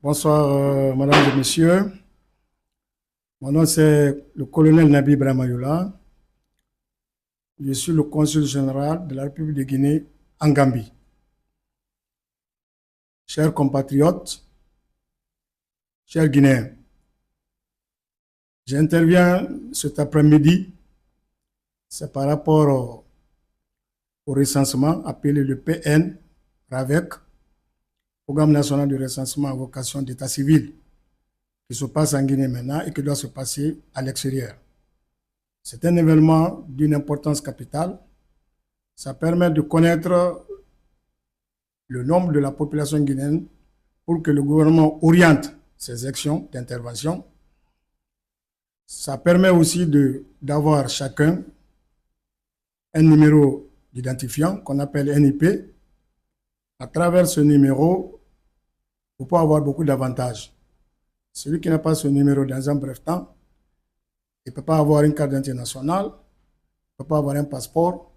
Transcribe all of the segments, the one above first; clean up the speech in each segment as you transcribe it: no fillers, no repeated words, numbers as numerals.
Bonsoir, mesdames et messieurs. Mon nom c'est le colonel Nabi Brahmayoula. Je suis le consul général de la République de Guinée en Gambie. Chers compatriotes, chers Guinéens, j'interviens cet après-midi, c'est par rapport au recensement appelé le PN, RAVEC, Programme national de recensement à vocation d'état civil, qui se passe en Guinée maintenant et qui doit se passer à l'extérieur. C'est un événement d'une importance capitale. Ça permet de connaître le nombre de la population guinéenne pour que le gouvernement oriente ses actions d'intervention. Ça permet aussi d'avoir chacun un numéro d'identifiant qu'on appelle NIP. À travers ce numéro, vous pouvez avoir beaucoup d'avantages. Celui qui n'a pas ce numéro dans un bref temps, il ne peut pas avoir une carte d'identité nationale, il ne peut pas avoir un passeport,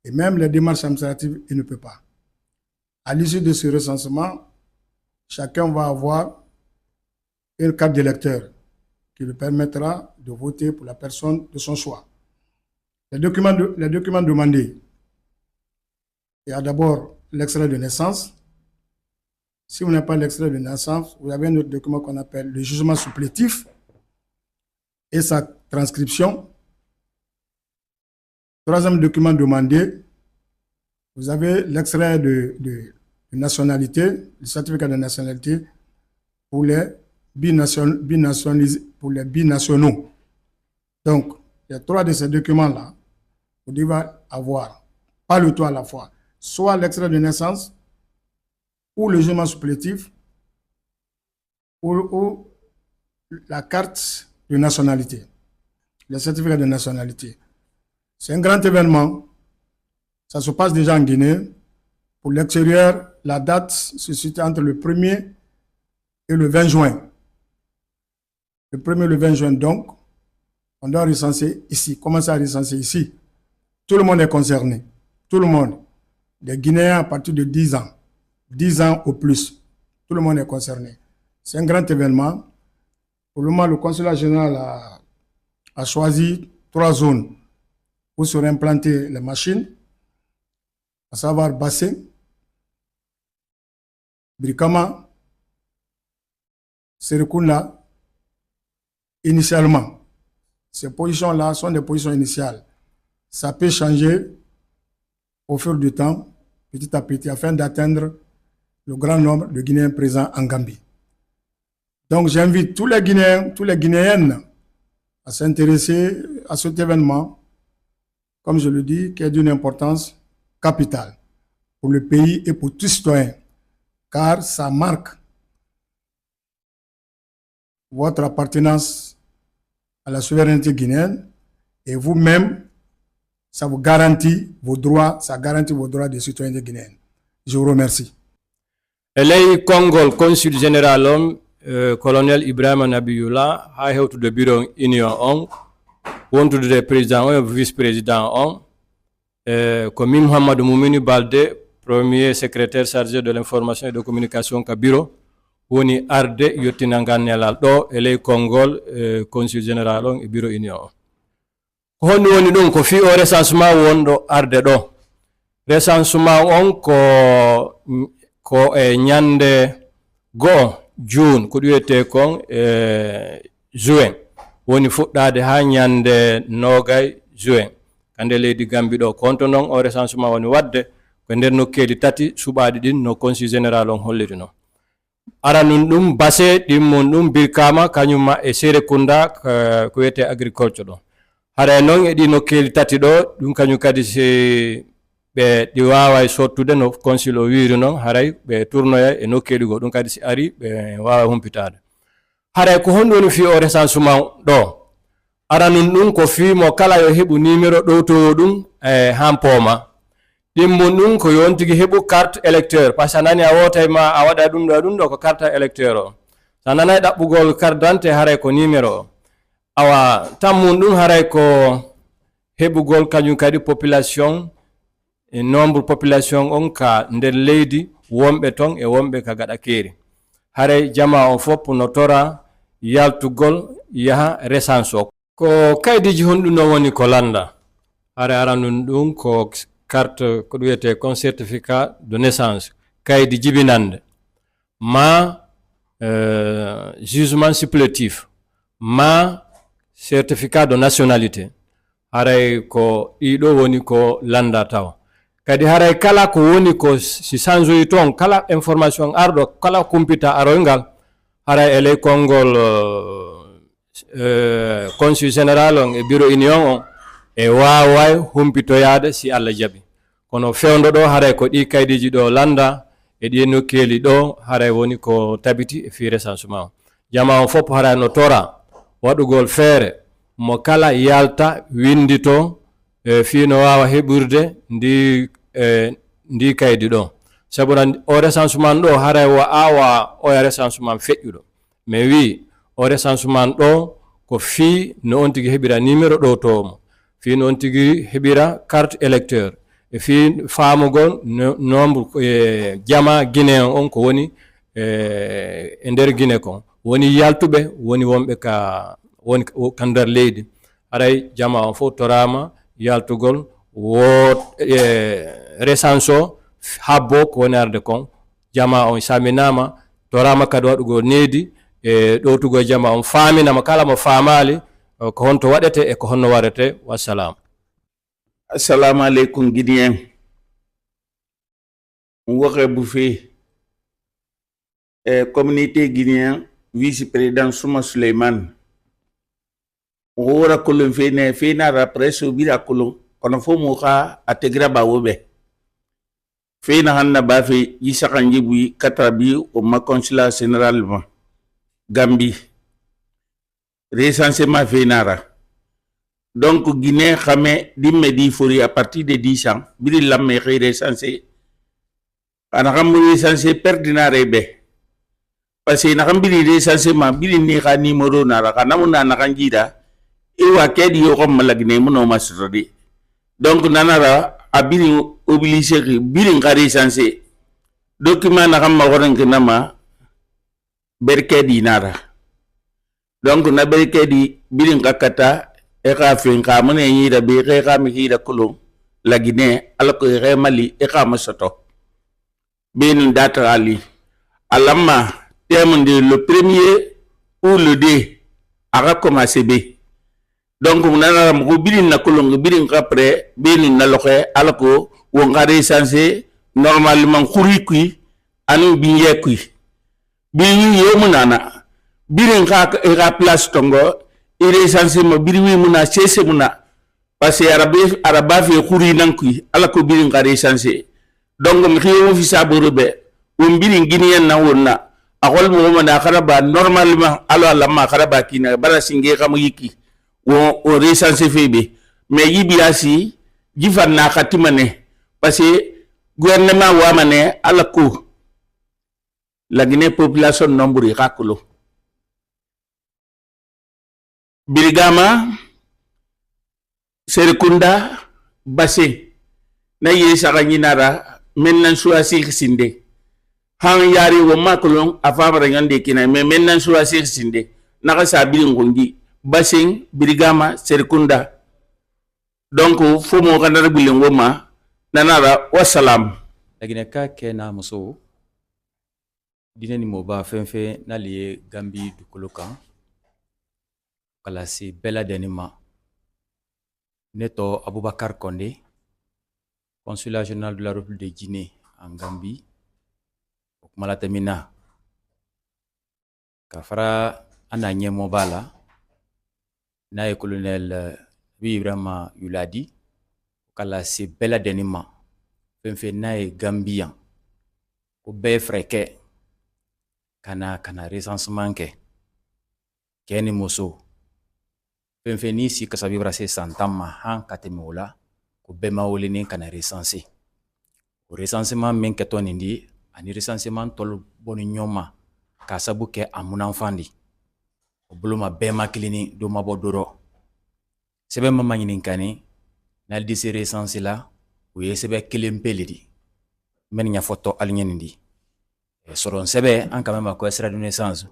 et même les démarches administratives, il ne peut pas. À l'issue de ce recensement, chacun va avoir une carte d'électeur qui lui permettra de voter pour la personne de son choix. Les documents demandés, il y a d'abord l'extrait de naissance. Si vous n'avez pas l'extrait de naissance, vous avez un autre document qu'on appelle le jugement supplétif et sa transcription. Troisième document demandé, vous avez l'extrait de nationalité, le certificat de nationalité pour les binationaux. Donc, il y a trois de ces documents-là, vous devez avoir, pas le tout à la fois, soit l'extrait de naissance, ou le jugement supplétif, ou la carte de nationalité, le certificat de nationalité. C'est un grand événement. Ça se passe déjà en Guinée. Pour l'extérieur, la date se situe entre le 1er et le 20 juin. Le 1er et le 20 juin, donc, on doit recenser ici, commencer à recenser ici. Tout le monde est concerné. Tout le monde. Des Guinéens à partir de 10 ans. 10 ans au plus. Tout le monde est concerné. C'est un grand événement. Pour le moment, le consulat général a choisi 3 zones où seraient implantées les machines, à savoir Bassé, Brikama, Serekunda. Initialement, ces positions-là sont des positions initiales. Ça peut changer au fil du temps, petit à petit, afin d'atteindre le grand nombre de Guinéens présents en Gambie. Donc j'invite tous les Guinéens, toutes les Guinéennes à s'intéresser à cet événement, comme je le dis, qui est d'une importance capitale pour le pays et pour tous les citoyens, car ça marque votre appartenance à la souveraineté guinéenne et vous-même, ça vous garantit vos droits, ça garantit vos droits des citoyens guinéens. Je vous remercie. Elei Kongol consul général colonel Ibrahima Nabioula ha hewtude bureau union on wontude président on vice président on ko min Mouhamadou Moumini Balde premier secrétaire chargé de l'information et de communication ka bureau woni arde yottinangal nelal do elei Kongol consul général on e bureau union on honni woni ɗum ko fi o recensement wonɗo arde ɗo recensement on ko e ñande go June ko ɗuyete kon juin woni fuɗɗade ha ñande nogay juin kande leydi Gambie ɗo konto noon o recensement woni wadde ko nder nokkeji tati suɓaɗi ɗin no consul général on holliri no aranun ɗum Basse ɗimmon ɗum Birkama kañumma e Serekunda ko wiyete agriculture ɗo haray noon e ɗi nokkeji tati ɗo ɗum kañum kadi se ɓe ɗi wawa sottude no consul o wiri noon haray ɓe tournoya e nokkeɗi go ɗum kadi si ari ɓe wawa humpitade haray ko honɗum woni fi o recensement ɗo aranun ɗum ko fimo kala yo heɓu numéro ɗowtowo ɗum han pooma ɗimmum ɗum ko yontigui heɓu carte électeur par ce que a nani a wotay ma a waɗa ɗum ɗo ko carte électeur o sa nanay ɗaɓɓugol carte d'identité haray ko numéro o awa tammum ɗum haray ko heɓugol kañum kadi population e nombre population on ka nder leydi wonɓe ton e wonɓe ka gaɗa keeri hare jama on fop no tora yaltugol yaha recense o ko kaydiji honɗum no woni ko landa hare aranun ɗum ko carte ko wiyete kon certificat de naissance kaydi jibinande ma jugement supplétif ma certificat de nationalité haray ko ɗiɗo woni ko landa tawa kadi haray kala ko woni ko si sanjoyi toon kala information arɗo kala kumpita aroyngal haray eley konngol consul général on e bureau union on e waaway humpitoyaade si Allah jaɓi kono fewndo ɗo haray ko ɗi kaydiji ɗo landa e ɗi nokkeeli ɗo haray woni ko tabiti e fi recensement o jama on fof haray no tora waɗugol feere mo kala yalta windito fi no wawa heɓurde ndi kaydi ɗo sabuɗa o recensement ɗo haray wo awa oya recensement feƴƴuɗo mais wi o recensement ɗo ko fi no on tigi heɓira numéro ɗo tomo fi no on tigi heɓira carte électeur e fi faamugol nombre jama guinéen on ko woni e nder guiné kon woni yaltuɓe woni wonɓe woni ka nder leydi haray jama on fof torama yaltugol wo recense o habbo ko woni arde kon jama on saminama torama kadi waɗugol needi e ɗowtugo jama on faaminama kala mo faamali ko honto waɗete e ko honno waɗete wassalam. Assalamu alaikum Guinéen. Ngokhe Bouffé, communauté guinéen, vice-président Souma Suleiman. Ngora kolon fena rapres bira kolon kono fo mo ka ategra ba wobe. Fena hanna ba fe yisaka njibu katabi o ma consulat général Gambie. Recensement fenara. Donc Guinée xamé dimme di fori à partir de 10 ans biri lamme xey recensé ana xam recensé perdinare be parce que na xam biri recensement biri ni xa numéro na ra kana mun na kan jida e wa kedi yo xam malagné mun no masrodi donc nanara a biri obligé biri nga recensé document na xam ma woran ke nama berkedi nara donc na berkedi biri nga kata eka finka mune yida bi eka mi hida kulum la Guinée alako eka Mali eka masoto bin data ali alama terme de le premier ou le deux aga commencé B donc munana mo bilin na kulum bilin après bin na loxe alako wo ngare censé normalement khuri kui anu binye kui bin yo munana bilin ka eka place tongo il est censé me biriwi muna cesse muna parce que araba fi khuri nankui ala ko birin ngare censé donc mi khiyo fi saburbe o birin guinéen na wonna akol mo mo na kharaba normalement ala ma kharaba kina bara singe kam yiki o recensé febe mais yibiasi jifan na khatimane parce que gouvernement wa mané ala ko la Guinée population nombre rakulo Birigama Serekunda Basse na yesa ganyinara mennan choisir sinde han yari wo makolon afamara yande kina mais mennan choisir sinde naka sa bilingondi Basse Birigama Serekunda donc fo mo kanara bilingo ma nanara wassalam lagine ka kena muso dineni mo ba fenfe na liye Gambie du kolokan kalasi bela denima neto Aboubakar Condé consulat général de la République de Guinée en Gambie malatamina kafara ananye mobala na colonel Ibrahima Yuladi kalasi bela denima fenfe na Gambien ko be freke kana recensement ke keni moso fenfeni si kasabi brase santama han katemola ko bema wolini kana recensé o recensement men keton indi ani recensement tol boni nyoma kasabu ke amuna fandi o buluma bema klini do mabo doro sebe mama nyinin kani na disi recensé la o yesebe kelempelidi men nya photo alnyenindi soron sebe an quand même ko extrait de naissance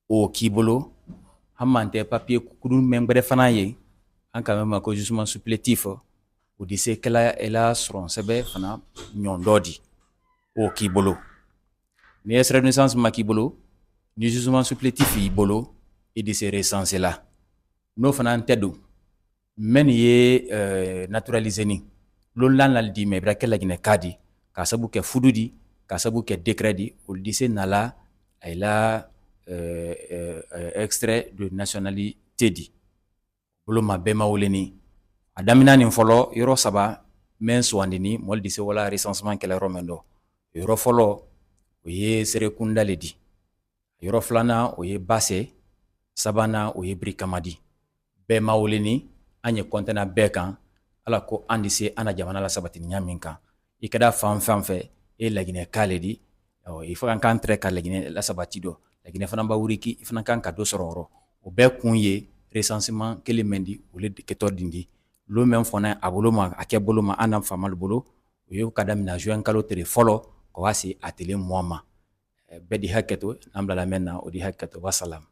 o kibolo hamante papier kudun membre fana ye an quand même ko jugement supplétif o dise kala ela soron sebe fana nyondodi o kibolo ni extrait de naissance makibolo ni jugement supplétif ibolo et de ces recensés là no fana tedu men ye naturalisé ni lol lan lal di me bra kala gine kadi ka sabu ke fududi ka sabu ke décret di o dise nala ila extrait de nationalité di bolo ma bema woleni adamina ni folo yoro saba men swandini mol dise wala recensement kala romendo yoro folo o ye serekunda ledi yoro flana o ye basse sabana o ye brikamadi bema woleni anye kontena bekan ala ko andise ana jamana la sabati nyamin kan ikada fam fe e lagine kaledi il faut kan tre ka lagine la sabati do lagine fana ba wuriki fana kan ka do sororo o be kunye recensement kele mendi o le ketor dindi lo men fona aboloma akeboloma anam famal bolo o yo kadam na juin kalo tere folo ko wasi atelier moama be di haketo namla la menna o di haketo wasalam